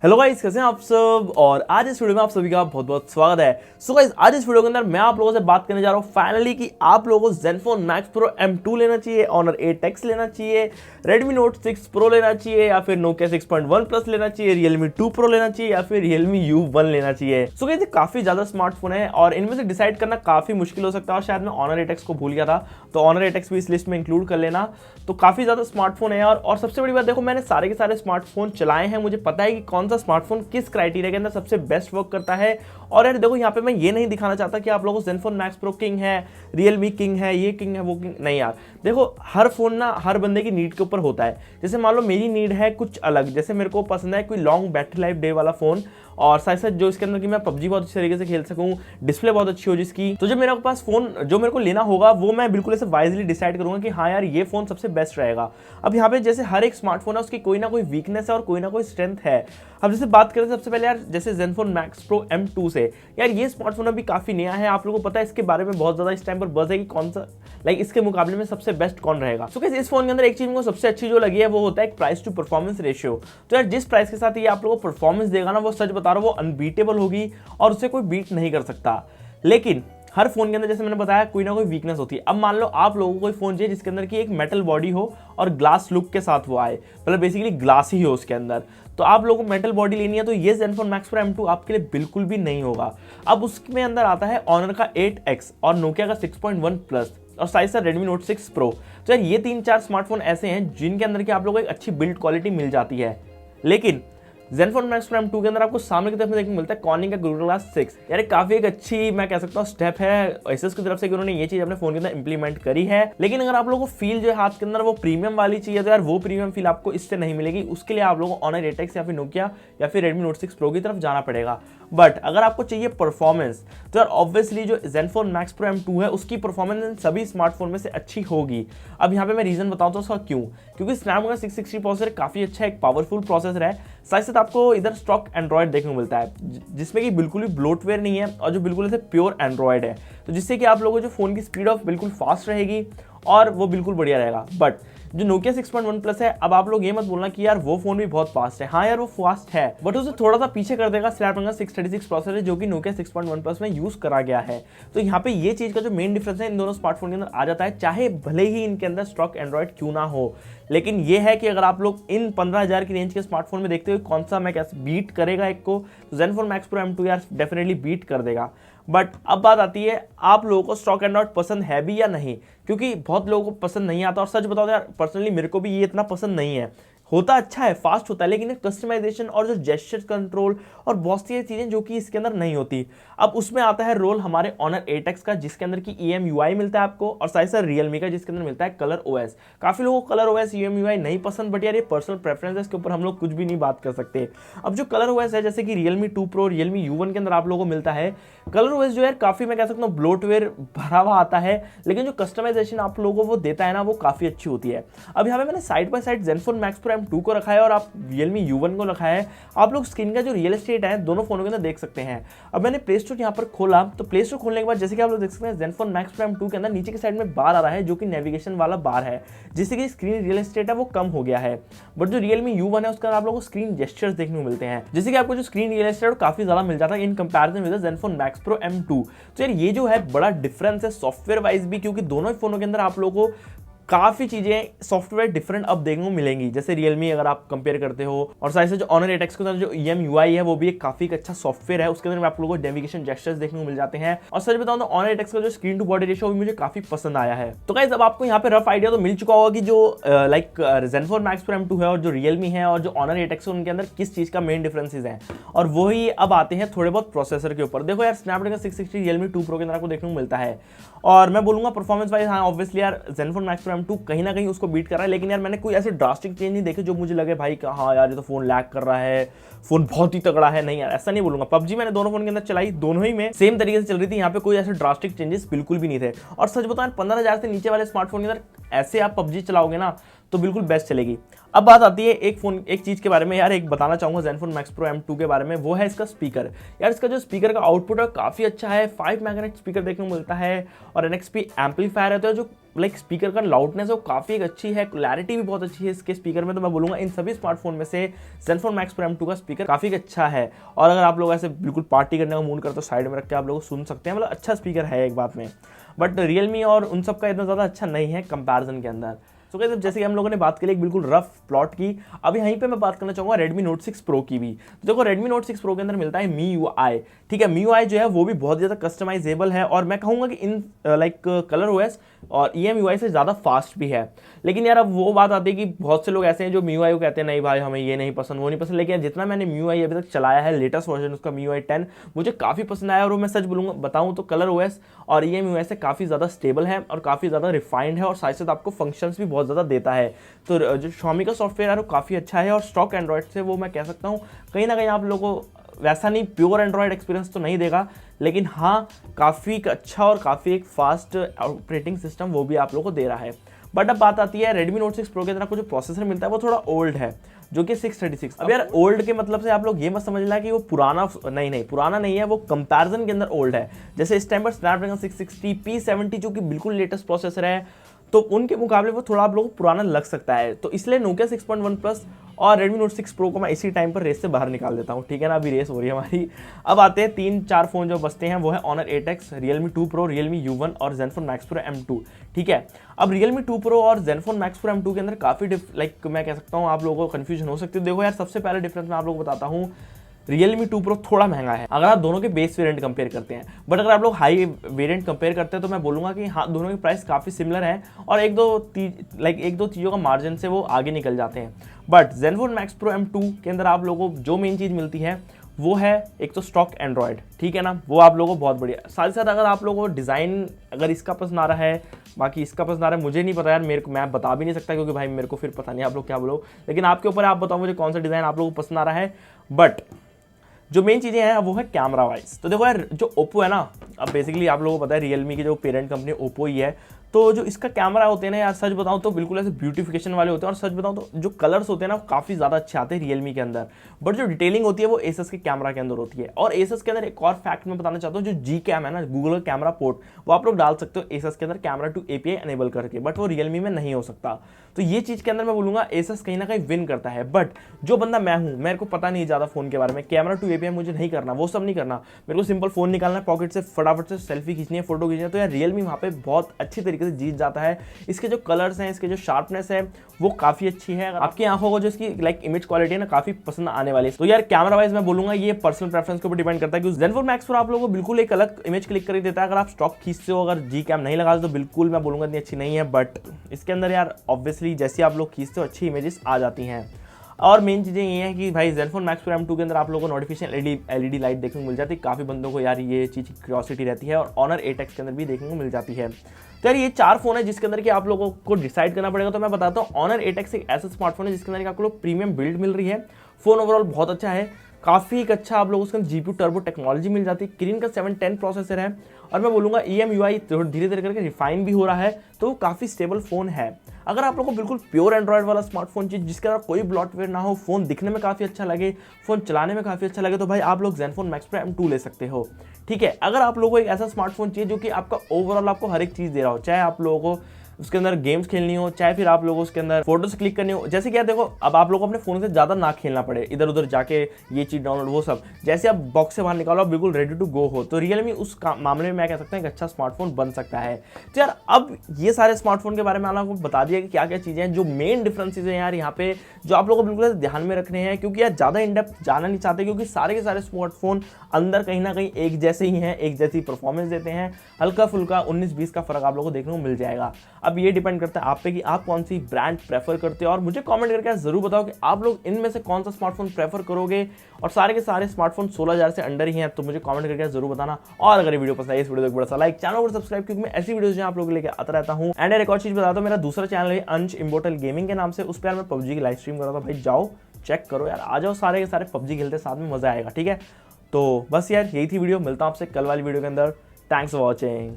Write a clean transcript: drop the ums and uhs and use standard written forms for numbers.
Hello guys, कैसे हैं आप सब। और आज इस वीडियो में आप सभी का बहुत बहुत स्वागत है। सो गाइस, आज इस वीडियो के अंदर मैं आप लोगों से बात करने जा रहा हूं फाइनली कि आप लोगों को ZenFone Max Pro M2 लेना चाहिए, Honor 8X लेना चाहिए, Redmi Note 6 Pro लेना चाहिए, या फिर Nokia 6.1 Plus लेना चाहिए, Realme 2 Pro लेना चाहिए, या फिर Realme U1 लेना चाहिए। सो गाइस, ये काफी ज्यादा स्मार्टफोन है और इनमें से डिसाइड करना काफी मुश्किल हो सकता है। और शायद मैं Honor 8X को भूल गया था, तो Honor 8X भी इस लिस्ट में इंक्लूड कर लेना। तो काफी ज्यादा स्मार्टफोन है और सबसे बड़ी बात देखो, मैंने सारे के सारे स्मार्टफोन चलाए हैं, मुझे पता है कि कौन सा स्मार्टफोन किस क्राइटेरिया के अंदर सबसे बेस्ट वर्क करता है। और यार देखो, यहाँ पे मैं ये नहीं दिखाना चाहता कि आप लोगों को ZenFone Max Pro किंग है, Realme किंग है, ये किंग है, वो किंग नहीं। यार देखो, हर फोन ना हर बंदे की नीड के ऊपर होता है। जैसे मान लो मेरी नीड है कुछ अलग, जैसे मेरे को पसंद है कोई लॉन्ग बैटरी लाइफ डे वाला फोन, और साथ साथ जो इसके अंदर कि मैं PUBG बहुत अच्छी तरीके से खेल सकूं, डिस्प्ले बहुत अच्छी हो जिसकी। तो जब मेरे पास फोन जो मेरे को लेना होगा वो मैं बिल्कुल ऐसे वाइजली डिसाइड करूंगा कि हाँ यार ये फोन सबसे बेस्ट रहेगा। अब यहाँ पे जैसे हर एक स्मार्टफोन है, उसकी कोई ना कोई वीकनेस है और कोई ना कोई स्ट्रेंथ है। अब जैसे बात करें सबसे पहले यार, जैसे ZenFone Max Pro M2 से, यार ये स्मार्टफोन अभी काफी नया है। आप लोगों को पता है इसके बारे में बहुत ज्यादा इस टाइम पर बज़ है कि कौन सा इसके मुकाबले में सबसे बेस्ट कौन रहेगा। सो इस फोन के अंदर एक चीज मुझे सबसे अच्छी जो लगी है वो होता है एक प्राइस टू परफॉर्मेंस रेशियो। तो यार जिस प्राइस के साथ ये आप लोगों को परफॉर्मेंस देगा ना, वो सच बता रहा हूँ वो अनबीटेबल होगी और उससे कोई बीट नहीं कर सकता। लेकिन हर फोन के अंदर जैसे मैंने बताया कोई ना कोई वीकनेस होती है। अब मान लो आप लोगों को कोई फोन चाहिए जिसके अंदर की एक मेटल बॉडी हो और ग्लास लुक के साथ वो आए, मतलब बेसिकली ग्लास ही हो उसके अंदर, तो आप लोगों को मेटल बॉडी लेनी है, तो ये ZenFone Max Pro M2 आपके लिए बिल्कुल भी नहीं होगा। अब उसमें अंदर आता है Honor का 8X और Nokia का 6.1 Plus और साइज सा Redmi Note 6 Pro। तो यार ये 3-4 स्मार्टफोन ऐसे हैं जिनके अंदर की आप लोगों को एक अच्छी बिल्ड क्वालिटी मिल जाती है। लेकिन ZenFone Max Pro M2 के अंदर आपको सामने की तरफ में देखने को मिलता है कॉर्निंग का Google Glass 6। यार काफी एक अच्छी मैं कह सकता हूँ स्टेप है Asus की तरफ से कि उन्होंने ये चीज अपने फोन के अंदर इंप्लीमेंट करी है। लेकिन अगर आप लोगों को फील जो है हाथ के अंदर वो प्रीमियम वाली चाहिए, तो यार वो प्रीमियम फील आपको इससे नहीं मिलेगी। उसके लिए आप लोगों को Honor 8X या फिर Nokia या फिर Redmi Note 6 Pro की तरफ जाना पड़ेगा। बट अगर आपको चाहिए परफॉर्मेंस, तो यार ऑब्वियसली जो ZenFone Max Pro M2 है उसकी परफॉर्मेंस इन सभी स्मार्टफोन में से अच्छी होगी। अब यहाँ पे मैं रीजन बताऊँ तो उसका क्यों, क्योंकि Snapdragon 660 प्रोसेसर काफी अच्छा एक पावरफुल प्रोसेसर है। साथ साथ आपको इधर स्टॉक एंड्रॉइड देखने को मिलता है जिसमें कि बिल्कुल भी ब्लोटवेयर नहीं है और जो बिल्कुल ऐसे प्योर एंड्रॉइड है, तो जिससे कि आप लोगों को जो फोन की स्पीड ऑफ बिल्कुल फास्ट रहेगी और वो बिल्कुल बढ़िया रहेगा। बट जो Nokia 6.1 Plus है, अब आप लोग ये मत बोलना कि यार वो फोन भी बहुत फास्ट है। हाँ यार वो फास्ट है, बट उसे थोड़ा सा पीछे कर देगा Snapdragon 636 प्रोसेसर जो कि Nokia 6.1 Plus में यूज करा गया है। तो यहाँ पे ये चीज का जो मेन डिफरेंस है इन दोनों स्मार्टफोन के अंदर आ जाता है, चाहे भले ही इनके अंदर स्टॉक एंड्रॉइड क्यों ना हो। लेकिन ये है कि अगर आप लोग इन 15,000 की रेंज के स्मार्टफोन में देखते हुए कौन सा मैं कैसे बीट करेगा एक को, तो ZenFone Max Pro M2 यार डेफिनेटली बीट कर देगा। बट अब बात आती है आप लोगों को स्टॉक एंड्रॉइड पसंद है भी या नहीं, क्योंकि बहुत लोगों को पसंद नहीं आता। और सच बताओ यार, पर्सनली मेरे को भी ये इतना पसंद नहीं है। होता अच्छा है, फास्ट होता है, लेकिन कस्टमाइजेशन और जो जेस्चर कंट्रोल और बहुत सी चीजें जो कि इसके अंदर नहीं होती। अब उसमें आता है रोल हमारे Honor 8X का, जिसके अंदर की EMUI मिलता है आपको, और साथ साथ Realme का जिसके अंदर मिलता है कलर OS। काफी लोगों को कलर OS EMUI नहीं पसंद, बट यार ये पर्सनल प्रेफरेंस है, इसके ऊपर हम लोग कुछ भी नहीं बात कर सकते। अब जो कलर OS है, जैसे कि Realme 2 Pro, Realme U1 के अंदर आप लोगों को मिलता है कलर OS, जो यार काफी मैं कह सकता हूँ ब्लोटवेयर भरा हुआ आता है, लेकिन जो कस्टमाइजेशन आप लोगों को वो देता है ना, वो काफी अच्छी होती है। अब यहाँ पे मैंने side by side ZenFone Max Pro M2 को रखा है और आप Realme U1 को रखा है। आप लोग स्क्रीन का जो रियल एस्टेट है दोनों फोनों के अंदर देख सकते हैं। अब मैंने प्ले स्टोर यहाँ पर खोला, तो प्ले स्टोर खोलने के बाद जैसे कि आप लोग देख सकते हैं ZenFone Max Pro M2 के अंदर नीचे की साइड में बार आ रहा है जो कि नेविगेशन वाला बार है, जिससे कि स्क्रीन रियल एस्टेट है वो कम हो गया है। बट जो Realme U1 है उसका आप लोगों को स्क्रीन जेस्चर्स देखने को मिलते हैं, जैसे कि आपको जो स्क्रीन रियल एस्टेट काफी ज्यादा मिल जाता है in comparison with ZenFone Max Pro M2। तो यार ये जो है बड़ा डिफरेंस है सॉफ्टवेयर वाइज भी, क्योंकि दोनों ही फोनों के अंदर आप लोगों को काफी चीजें सॉफ्टवेयर डिफरेंट अब देखने को मिलेंगी। जैसे Realme अगर आप कंपेयर करते हो, और साथ से जो Honor 8X के अंदर जो EMUI है वो भी एक काफी अच्छा सॉफ्टवेयर है, उसके अंदर आप लोगों को नेविगेशन जेस्चर्स देखने को मिल जाते हैं। और सच बताऊं तो Honor 8X का जो स्क्रीन टू बॉडी रेशियो भी मुझे काफी पसंद आया है। तो गाइस, अब आपको यहाँ पे रफ आइडिया तो मिल चुका होगा कि जो ZenFone Max Pro M2 है और जो Realme है और जो Honor 8X है उनके अंदर किस चीज का मेन डिफरेंसेस है। और वही अब आते हैं थोड़े बहुत प्रोसेसर के ऊपर। देखो यार, Snapdragon 660 Realme 2 Pro के अंदर आपको देखने को मिलता है, और मैं बोलूंगा परफॉर्मेंस वाइज हाँ ऑब्वियसली यार ZenFone Max Pro M2 कहीं ना कहीं उसको बीट कर रहा है। लेकिन यार मैंने कोई ऐसे ड्रास्टिक चेंज नहीं देखे जो मुझे लगे भाई कि हाँ यार ये तो फोन लैग कर रहा है, फोन बहुत ही तगड़ा है। नहीं यार, ऐसा नहीं बोलूंगा। PUBG मैंने दोनों फोन के अंदर चलाई, दोनों ही में सेम तरीके से चल रही थी, यहाँ पे कोई ऐसे ड्रास्टिक चेंजेस बिल्कुल भी नहीं थे। और सच बताओ 15,000 से नीचे वाले स्मार्टफोन के अंदर ऐसे आप PUBG चलाओगे ना तो बिल्कुल बेस्ट चलेगी। अब बात आती है एक चीज़ के बारे में यार, एक बताना चाहूँगा ZenFone Max Pro M2 के बारे में, वो है इसका स्पीकर। यार इसका जो स्पीकर का आउटपुट है काफ़ी अच्छा है, 5 मेगाहर्ट्ज़ स्पीकर देखने को मिलता है और NXP एम्पलीफायर है, तो जो स्पीकर का लाउडनेस है वो काफ़ी एक अच्छी है, क्लैरिटी भी बहुत अच्छी है इसके स्पीकर में। तो मैं बोलूँगा इन सभी स्मार्टफोन में से ZenFone Max Pro M2 का स्पीकर काफ़ी अच्छा है। और अगर आप लोग ऐसे बिल्कुल पार्टी करने का मूड करते हो, साइड में रख के आप लोग सुन सकते हैं, मतलब अच्छा स्पीकर है एक बात में। बट रियलमी और उन सब का इतना ज़्यादा अच्छा नहीं है कंपैरिजन के अंदर। तो गाइस, जैसे कि हम लोगों ने बात की एक बिल्कुल रफ प्लॉट की, अब यहीं पे मैं बात करना चाहूँगा Redmi Note 6 Pro की भी। तो देखो Redmi Note 6 Pro के अंदर मिलता है MIUI, ठीक है। MIUI जो है वो भी बहुत ज़्यादा कस्टमाइजेबल है और मैं कहूँगा कि इन कलर OS और EMUI से ज़्यादा फास्ट भी है। लेकिन यार अब वो बात आती है कि बहुत से लोग ऐसे हैं जो MIUI को कहते हैं नहीं भाई हमें ये नहीं पसंद वो नहीं पसंद, लेकिन जितना मैंने MIUI अभी तक चलाया है, लेटेस्ट वर्जन उसका MIUI 10 मुझे काफ़ी पसंद आया। और वो मैं सच बताऊँ तो कलर OS और EMUI से काफ़ी ज़्यादा स्टेबल है और काफ़ी ज़्यादा रिफाइंड है और साथ साथ आपको फंक्शंस भी बहुत ज़्यादा देता है। तो जो Xiaomi का सॉफ्टवेयर है वो काफ़ी अच्छा है और स्टॉक एंड्रॉयड से वो मैं कह सकता हूँ कहीं ना कहीं आप लोगों को वैसा नहीं प्योर एंड्रॉयड एक्सपीरियंस तो नहीं देगा, लेकिन हाँ काफ़ी अच्छा और काफ़ी एक फास्ट ऑपरेटिंग सिस्टम वो भी आप लोगों को दे रहा है। बट अब बात आती है Redmi Note 6 Pro के अंदर आपको जो प्रोसेसर मिलता है वो थोड़ा ओल्ड है, जो कि 636। अब यार ओल्ड के मतलब से आप लोग ये मत समझना कि वो पुराना पुराना नहीं है, वो कंपैरिजन के अंदर ओल्ड है। जैसे इस टाइम पर स्नैपड्रैगन 660 P70 जो कि बिल्कुल लेटेस्ट प्रोसेसर है, तो उनके मुकाबले वो थोड़ा आप लोगों को पुराना लग सकता है। तो इसलिए Nokia 6.1 Plus और Redmi Note 6 Pro को मैं इसी टाइम पर रेस से बाहर निकाल देता हूँ, ठीक है ना। अभी रेस हो रही है हमारी। अब आते हैं 3-4 फोन जो बचते हैं, वो है Honor 8X, Realme 2 Pro, Realme U1 और ZenFone Max Pro M2, ठीक है। अब Realme 2 Pro और ZenFone Max Pro M2 के अंदर काफ़ी मैं कह सकता हूँ आप लोगों को कन्फ्यूजन हो सकती है। देखो यार सबसे पहले डिफरेंस मैं आप लोगों को बताता हूँ, Realme 2 Pro थोड़ा महंगा है अगर आप दोनों के बेस वेरिएंट कंपेयर करते हैं। बट अगर आप लोग हाई वेरिएंट कंपेयर करते हैं तो मैं बोलूँगा कि हाँ दोनों की प्राइस काफ़ी सिमिलर है और एक दो चीज़ों का मार्जिन से वो आगे निकल जाते हैं। But ZenFone Max Pro M2 के अंदर आप लोगों को जो मेन चीज़ मिलती है वो है एक तो स्टॉक एंड्रॉयड, ठीक है ना, वो आप लोगों को बहुत बढ़िया। साथ ही साथ अगर आप लोगों को डिज़ाइन अगर इसका पसंद आ रहा है, बाकी इसका पसंद आ रहा है मुझे नहीं पता यार, मैं बता भी नहीं सकता क्योंकि भाई मेरे को फिर पता नहीं आप लोग क्या बोलो, लेकिन आपके ऊपर आप बताओ मुझे कौन सा डिज़ाइन आप लोगों को पसंद आ रहा है। बट जो मेन चीज़ें हैं वो है कैमरा वाइज। तो देखो यार जो ओप्पो है ना, अब बेसिकली आप लोगों को पता है रियलमी की जो पेरेंट कंपनी ओप्पो ही है, तो जो इसका कैमरा होते हैं ना यार, सच बताऊं तो बिल्कुल ऐसे ब्यूटिफिकेशन वाले होते हैं और सच बताऊं तो जो कलर्स होते हैं ना काफ़ी ज़्यादा अच्छे आते हैं रियलमी के अंदर। बट जो डिटेलिंग होती है वो एसएस के कैमरा के अंदर होती है। और एसएस के अंदर एक और फैक्ट मैं बताना चाहता हूँ, जो जी कैम है ना, गूगल का कैमरा पोर्ट, वो आप लोग डाल सकते हो एसएस के अंदर कैमरा टू एपीआई एनेबल करके, बट वो रियलमी में नहीं हो सकता। तो ये चीज़ के अंदर मैं बोलूँगा एसएस कहीं ना कहीं विन करता है। बट जो बंदा मैं हूँ, मेरे को पता नहीं ज़्यादा फ़ोन के बारे में, कैमरा टू एपीआई मुझे नहीं करना, वो सब नहीं करना, मेरे को सिंपल फ़ोन निकालना है पॉकेट से, फटाफट से सेल्फी खींचनी है, फोटो खींचनी है, तो यार रियलमी वहाँ पे बहुत अच्छी तरीके से जीत जाता है। इसके जो कलर्स हैं, इसके जो शार्पनेस है वो काफ़ी अच्छी है। आपकी आंखों को जो इसकी इमेज क्वालिटी है ना काफ़ी पसंद आने वाली है। तो यार कैमरा वाइज मैं बोलूँगा ये पर्सनल प्रेफरेंस के ऊपर डिपेंड करता है कि ZenFone Max Pro आप लोगों को बिल्कुल एक अलग इमेज क्लिक कर देता है। अगर आप स्टॉक खींचते हो, अगर जी कैम नहीं लगाते तो बिल्कुल मैं बोलूँगा इतनी अच्छी नहीं है। बट इसके अंदर यार ऑब्वियसली जैसे आप लोग खींचते हो अच्छी इमेजेस आ जाती हैं। और मेन चीज़ें ये हैं कि भाई ZenFone Max Pro M2 के अंदर आप लोगों को नोटिफिकेशन एलईडी लाइट देखने को मिल जाती है। काफ़ी बंदों को यार ये चीज़ की क्यूरियोसिटी रहती है और Honor 8X के अंदर भी देखने को मिल जाती है। तो यार ये 4 फोन है जिसके अंदर कि आप लोगों को डिसाइड करना पड़ेगा। तो मैं बताता हूँ Honor 8X एक ऐसा स्मार्टफोन है जिसके अंदर आपको प्रीमियम बिल्ड मिल रही है। फ़ोन ओवरऑल बहुत अच्छा है, काफ़ी एक अच्छा आप लोगों को उसके अंदर जीपीयू टर्बो टेक्नोलॉजी मिल जाती है। किरिन का 710 प्रोसेसर है और मैं बोलूँगा EMUI धीरे धीरे करके रिफाइन भी हो रहा है, तो वो काफ़ी स्टेबल फ़ोन है। अगर आप लोगों को बिल्कुल प्योर एंड्रॉयड वाला स्मार्टफोन चाहिए जिसके अंदर कोई ब्लॉटवेयर ना हो, फ़ोन दिखने में काफ़ी अच्छा लगे, फ़ोन चलाने में काफ़ी अच्छा लगे, तो भाई आप लोग ZenFone Max Pro M2 ले सकते हो, ठीक है। अगर आप लोगों को एक ऐसा स्मार्टफोन चाहिए जो कि आपका ओवरऑल आपको हर एक चीज़ दे रहा हो, चाहे आप लोगों को उसके अंदर गेम्स खेलनी हो, चाहे फिर आप लोगों उसके अंदर फोटोज क्लिक करनी हो, जैसे कि देखो अब आप लोगों को अपने फोन से ज़्यादा ना खेलना पड़े, इधर उधर जाके ये चीज़ डाउनलोड वो सब, जैसे आप बॉक्स से बाहर निकालो बिल्कुल रेडी टू गो हो, तो रियलमी उस मामले में मैं कह सकता हूँ एक अच्छा स्मार्टफोन बन सकता है। तो यार अब ये सारे स्मार्टफोन के बारे में आपको बता दिया कि क्या क्या चीज़ें हैं, जो मेन डिफरेंसेज हैं यार यहाँ पे जो आप लोगों को बिल्कुल ध्यान में रखने हैं, क्योंकि यार ज़्यादा इन डेप्थ जाना नहीं चाहते, क्योंकि सारे के सारे स्मार्टफोन अंदर कहीं ना कहीं एक जैसे ही हैं, एक जैसी परफॉर्मेंस देते हैं, हल्का फुल्का 19-20 का फर्क आप लोगों को देखने को मिल जाएगा। अब ये डिपेंड करता है आप पे कि आप कौन सी ब्रांड प्रेफर करते हो, और मुझे कमेंट करके जरूर बताओ कि आप लोग इनमें से कौन सा स्मार्टफोन प्रेफर करोगे। और सारे के सारे स्मार्टफोन 16,000 से अंडर ही हैं, तो मुझे कमेंट करके जरूर बताना। और अगर ये वीडियो पसंद आई इस वीडियो को बड़ा सा लाइक, चैनल को सब्सक्राइब, क्योंकि मैं ऐसी वीडियोस जो आप लोगों को लेकर आता रहता हूँ। एंड एक और चीज बताता हूँ, मेरा दूसरा चैनल है अंश इम्बोर्टल गेमिंग के नाम से, उस पर मैं पबजी की लाइव स्ट्रीम कर रहा था, भाई जाओ चेक करो यार, आ जाओ सारे के सारे पबजी खेलते साथ में, मजा आएगा, ठीक है। तो बस यार यही थी वीडियो, मिलता हूँ आपसे कल वाली वीडियो के अंदर। Thanks for watching.